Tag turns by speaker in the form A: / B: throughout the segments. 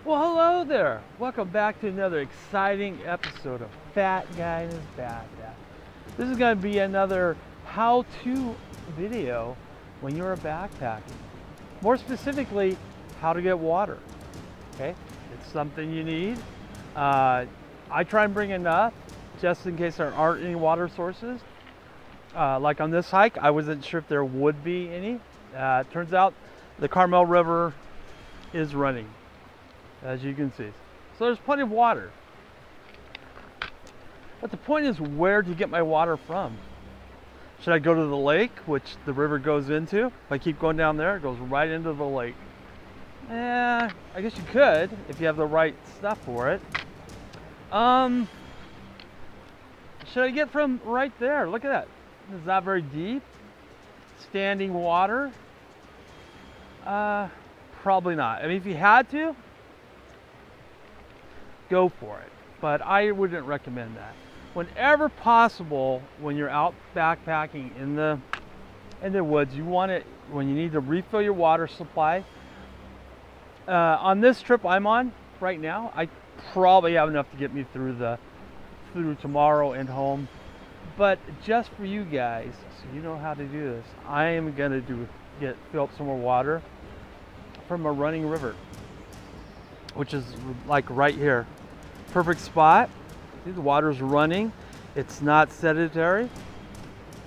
A: Well, hello there. Welcome back to another exciting episode of Fat Guy and His Backpack. This is going to be another how-to video when you're backpacking. More specifically, how to get water. Okay, it's something you need. I try and bring enough just in case there aren't any water sources. Like on this hike, I wasn't sure if there would be any. Turns out the Carmel River is running, as you can see. So there's plenty of water. But the point is, where to get my water from? Should I go to the lake, which the river goes into? If I keep going down there, it goes right into the lake. I guess you could, if you have the right stuff for it. Should I get from right there? Look at that. It's not very deep. Standing water. Probably not. I mean, if you had to, go for it. But I wouldn't recommend that. Whenever possible, when you're out backpacking in the woods, you want it when you need to refill your water supply. On this trip I'm on right now, I probably have enough to get me through tomorrow and home. But just for you guys, so you know how to do this, I am gonna fill up some more water from a running river, which is like right here. Perfect spot. See, the water's running. It's not sedentary.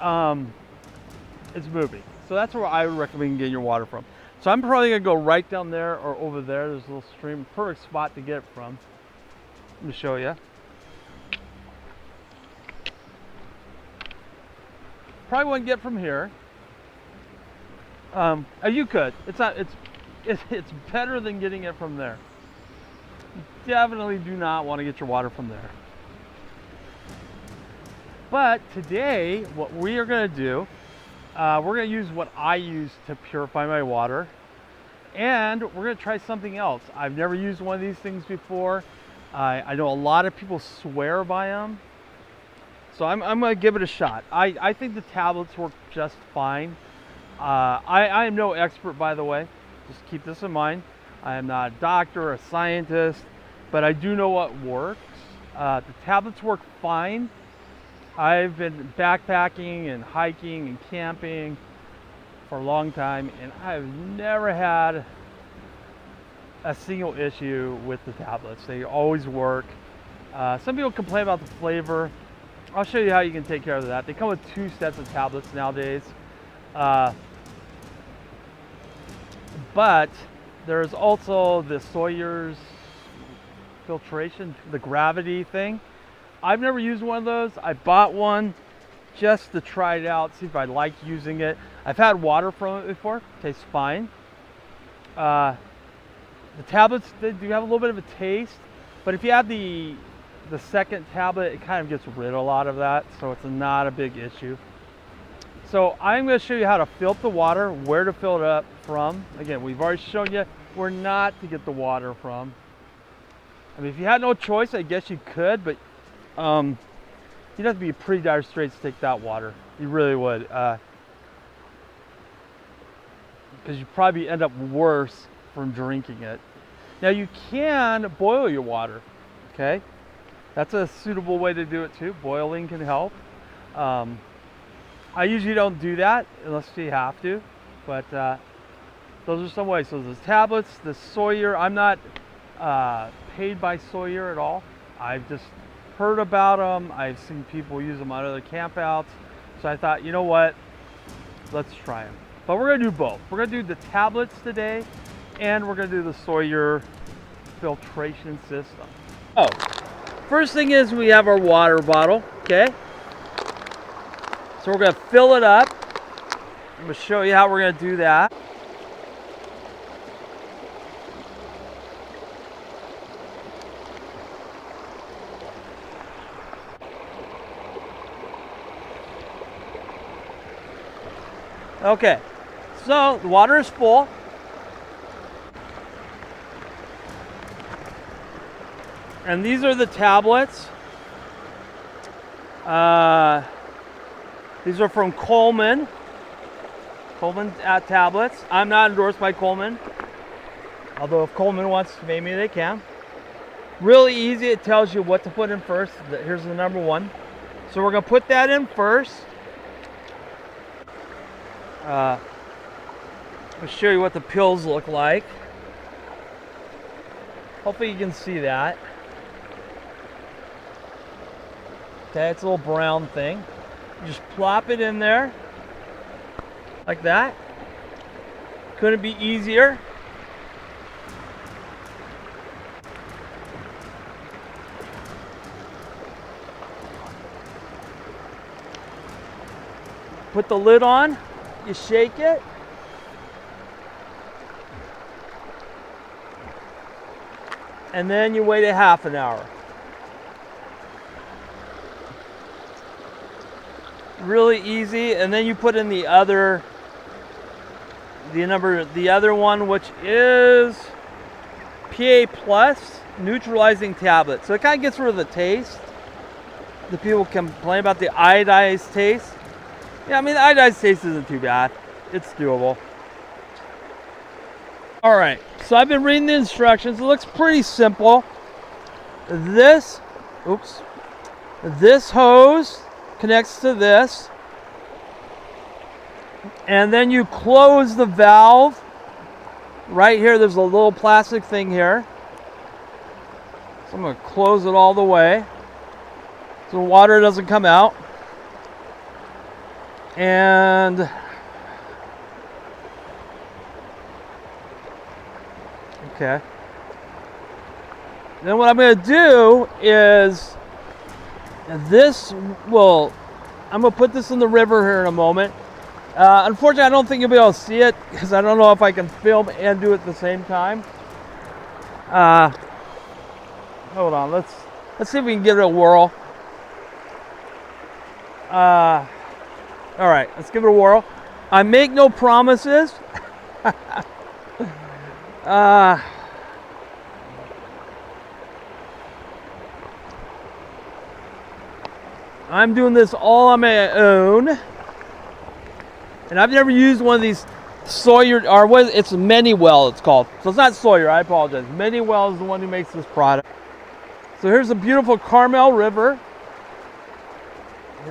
A: It's moving. So that's where I would recommend getting your water from. So I'm probably gonna go right down there or over there. There's a little stream. Perfect spot to get it from. Let me show you. Probably wouldn't get from here. You could. It's better than getting it from there. You definitely do not want to get your water from there. But today, what we are going to do, we're going to use what I use to purify my water, and we're going to try something else. I've never used one of these things before. I know a lot of people swear by them, so I'm going to give it a shot. I think the tablets work just fine. I am no expert, by the way. Just keep this in mind. I am not a doctor or a scientist, but I do know what works. The tablets work fine. I've been backpacking and hiking and camping for a long time, and I've never had a single issue with the tablets. They always work. Some people complain about the flavor. I'll show you how you can take care of that. They come with 2 sets of tablets nowadays. But there's also the Sawyer's filtration, the gravity thing. I've never used one of those. I bought one just to try it out, see if I like using it. I've had water from it before. Tastes fine. The tablets, they do have a little bit of a taste, but if you add the second tablet, it kind of gets rid of a lot of that, so it's not a big issue. So I'm going to show you how to fill up the water, where to fill it up from. Again, we've already shown you where not to get the water from. I mean, if you had no choice, I guess you could, but you'd have to be pretty dire straits to take that water. You really would. Because you'd probably end up worse from drinking it. Now, you can boil your water, okay? That's a suitable way to do it too. Boiling can help. I usually don't do that unless you have to, but those are some ways. So the tablets, the Sawyer, I'm not paid by Sawyer at all. I've just heard about them. I've seen people use them on other campouts. So I thought, you know what, let's try them. But we're gonna do both. We're gonna do the tablets today, and we're gonna do the Sawyer filtration system. Oh, first thing is we have our water bottle, okay? So we're going to fill it up. I'm going to show you how we're going to do that. Okay, so the water is full. And these are the tablets. These are from Coleman. Coleman tablets. I'm not endorsed by Coleman. Although if Coleman wants to, maybe they can. Really easy. It tells you what to put in first. Here's the number 1. So we're going to put that in first. I'll show you what the pills look like. Hopefully you can see that. Okay, it's a little brown thing. You just plop it in there like that. Couldn't be easier. Put the lid on, you shake it. And then you wait a half an hour. Really easy. And then you put in the other one, which is PA Plus neutralizing tablet. So it kind of gets rid of the taste. The people complain about the iodized taste. Yeah, I mean, the iodized taste isn't too bad. It's doable. All right, so I've been reading the instructions. It looks pretty simple. This hose connects to this. And then you close the valve. Right here, there's a little plastic thing here. So I'm going to close it all the way so the water doesn't come out. And okay. Then what I'm going to do is I'm going to put this in the river here in a moment. Unfortunately, I don't think you'll be able to see it because I don't know if I can film and do it at the same time. Hold on, let's see if we can give it a whirl. All right, let's give it a whirl. I make no promises. I'm doing this all on my own. And I've never used one of these Sawyer, or what, it's Many-Well it's called. So it's not Sawyer, I apologize. Many-Well is the one who makes this product. So here's a beautiful Carmel River.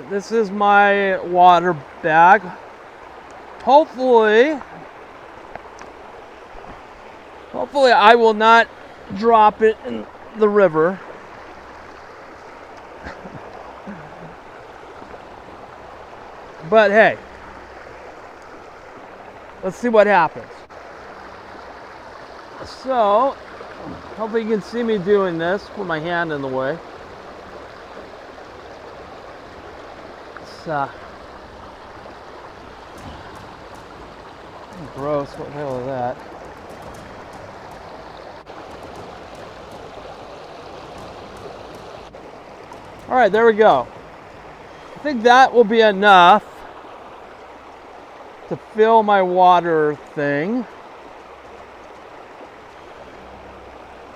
A: This is my water bag. Hopefully I will not drop it in the river. But hey, let's see what happens. So, hopefully you can see me doing this. Put my hand in the way. Gross, what the hell is that? All right, there we go. I think that will be enough to fill my water thing.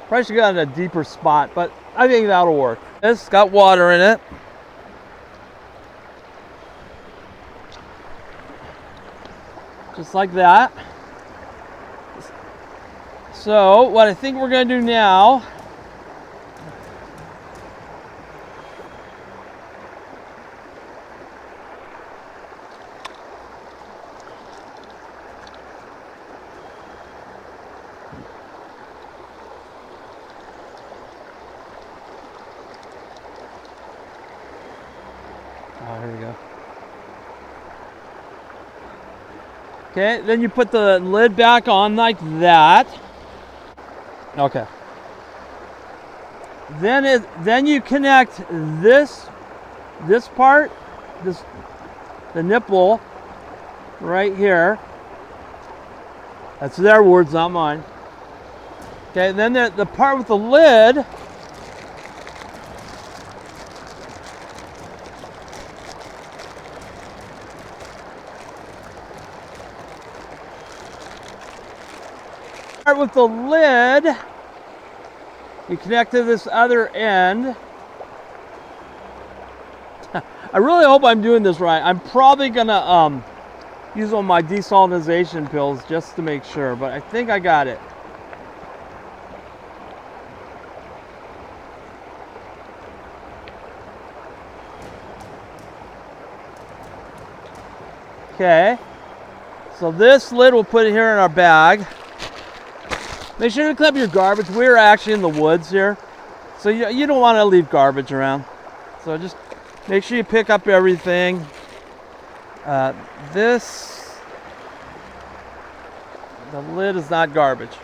A: Probably should get in a deeper spot, but I think that'll work. It's got water in it. Just like that. So what I think we're going to do now here we go. Okay, then you put the lid back on like that. Okay. Then you connect this part, the nipple right here. That's their words, not mine. Okay, then the part with the lid. With the lid, you connect to this other end. I really hope I'm doing this right. I'm probably gonna use one of my desalinization pills just to make sure, but I think I got it. Okay. So this lid we'll put it here in our bag. Make sure to clean up your garbage. We're actually in the woods here, so you don't want to leave garbage around. So just make sure you pick up everything. The lid is not garbage.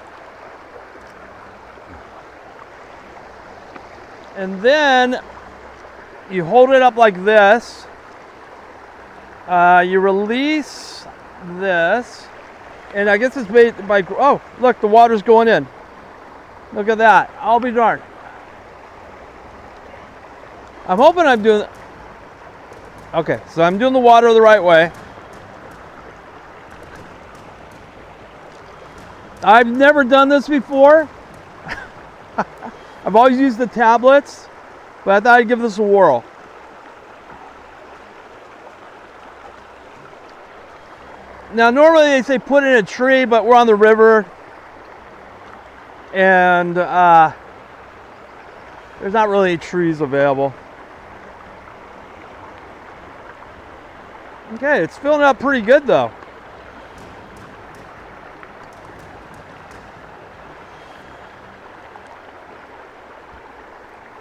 A: And then you hold it up like this. You release this. And I guess it's made by, oh, look, the water's going in. Look at that. I'll be darned. I'm hoping I'm doing, okay, so I'm doing the water the right way. I've never done this before. I've always used the tablets, but I thought I'd give this a whirl. Now, normally they say put in a tree, but we're on the river, and there's not really any trees available. Okay, it's filling up pretty good though.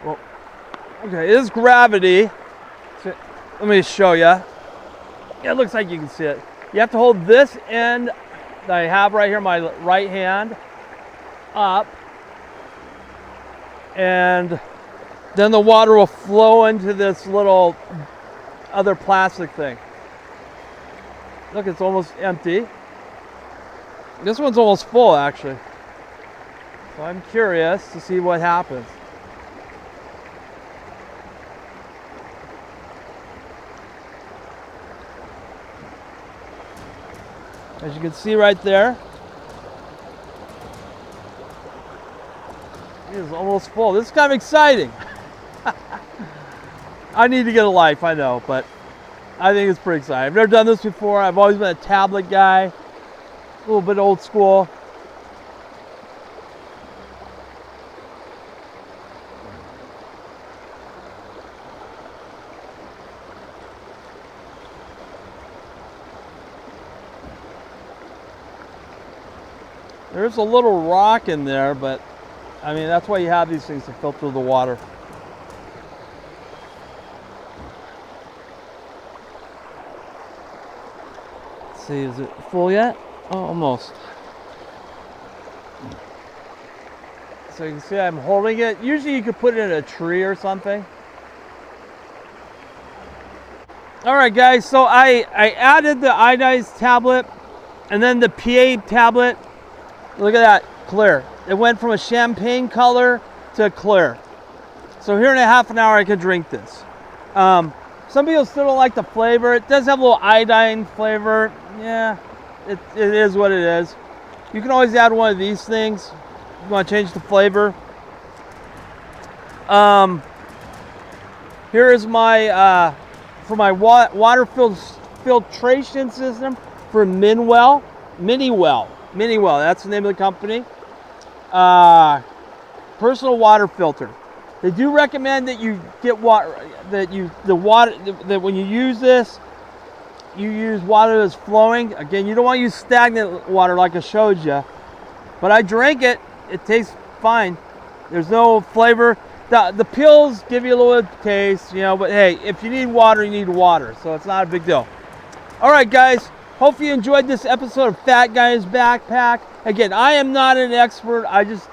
A: Well, okay, it is gravity. So, let me show you. Yeah, it looks like you can see it. You have to hold this end that I have right here, my right hand, up, and then the water will flow into this little other plastic thing. Look, it's almost empty. This one's almost full, actually. So I'm curious to see what happens. As you can see right there, it is almost full. This is kind of exciting. I need to get a life, I know, but I think it's pretty exciting. I've never done this before. I've always been a tablet guy, a little bit old school. There's a little rock in there, but I mean, that's why you have these things to filter the water. Let's see, is it full yet? Oh, almost. So you can see I'm holding it. Usually you could put it in a tree or something. All right, guys, so I added the iodized tablet and then the PA tablet. Look at that, clear. It went from a champagne color to clear. So here in a half an hour, I could drink this. Some people still don't like the flavor. It does have a little iodine flavor. Yeah, it is what it is. You can always add one of these things. You want to change the flavor. Here is my, for my water filtration system for Minwell. Miniwell, that's the name of the company. Personal water filter. They do recommend that you get water, that when you use this, you use water that's flowing. Again, you don't want to use stagnant water like I showed you. But I drank it, it tastes fine. There's no flavor. The pills give you a little taste, you know, but hey, if you need water, you need water. So it's not a big deal. All right, guys. Hopefully you enjoyed this episode of Fat Guy's Backpack. Again, I am not an expert. I just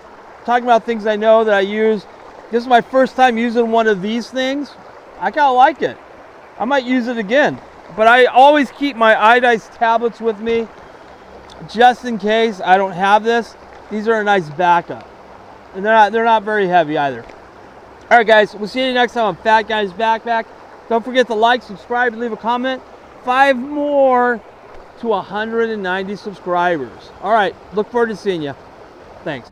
A: talking about things I know that I use. This is my first time using one of these things. I kind of like it. I might use it again. But I always keep my iodized tablets with me just in case I don't have this. These are a nice backup. And they're not very heavy either. All right, guys. We'll see you next time on Fat Guy's Backpack. Don't forget to like, subscribe, and leave a comment. 5 more to 190 subscribers. All right, look forward to seeing you. Thanks.